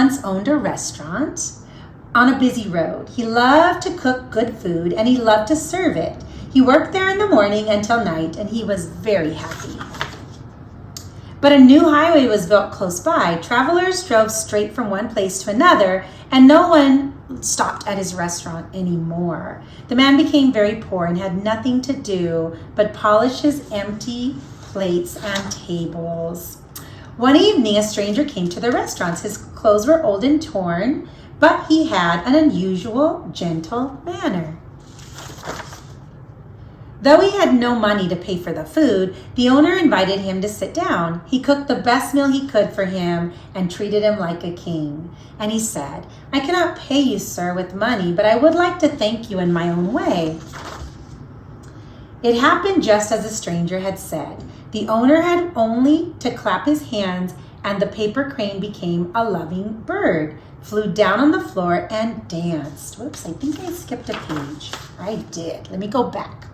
once owned a restaurant on a busy road. He loved to cook good food and he loved to serve it. He worked there in the morning until night and he was very happy. But a new highway was built close by. Travelers drove straight from one place to another, and no one stopped at his restaurant anymore. The man became very poor and had nothing to do but polish his empty plates and tables. One evening, a stranger came to the restaurant. His clothes were old and torn, but he had an unusual, gentle manner. Though he had no money to pay for the food, the owner invited him to sit down. He cooked the best meal he could for him and treated him like a king. And he said, "I cannot pay you, sir, with money, but I would like to thank you in my own way." It happened just as the stranger had said. The owner had only to clap his hands and the paper crane became a loving bird, flew down on the floor and danced. Whoops, I think I skipped a page. I did. Let me go back.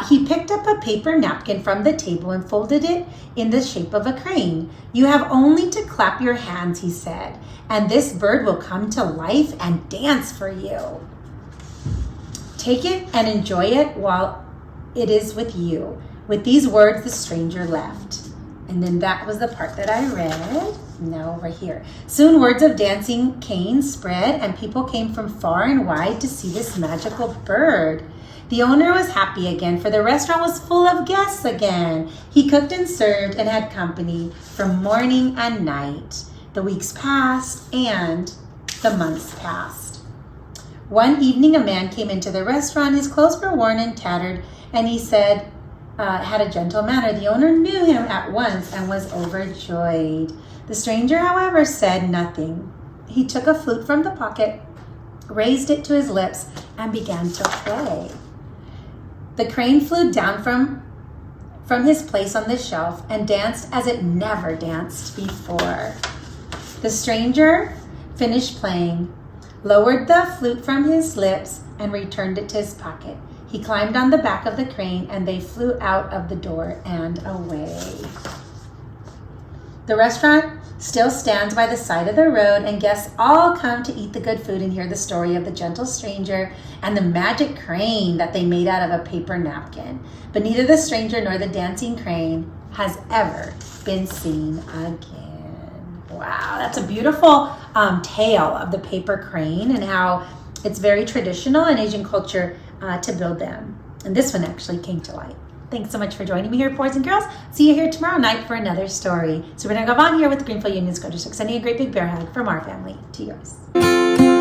He picked up a paper napkin from the table and folded it in the shape of a crane. "You have only to clap your hands," he said, "and this bird will come to life and dance for you. Take it and enjoy it while it is with you." With these words, the stranger left. And then that was the part that I read. Now over here. Soon words of dancing canes spread and people came from far and wide to see this magical bird. The owner was happy again, for the restaurant was full of guests again. He cooked and served and had company from morning and night. The weeks passed and the months passed. One evening, a man came into the restaurant. His clothes were worn and tattered, and he said, had a gentle manner. The owner knew him at once and was overjoyed. The stranger, however, said nothing. He took a flute from the pocket, raised it to his lips, and began to play. The crane flew down from his place on the shelf and danced as it never danced before. The stranger finished playing, lowered the flute from his lips, and returned it to his pocket. He climbed on the back of the crane and they flew out of the door and away. The restaurant still stands by the side of the road, and guests all come to eat the good food and hear the story of the gentle stranger and the magic crane that they made out of a paper napkin. But neither the stranger nor the dancing crane has ever been seen again. Wow, that's a beautiful tale of the paper crane and how it's very traditional in Asian culture to build them. And this one actually came to light. Thanks so much for joining me here, boys and girls. See you here tomorrow night for another story. Superintendent Galvan here with the Greenfield Union School District, sending a great big bear hug from our family to yours.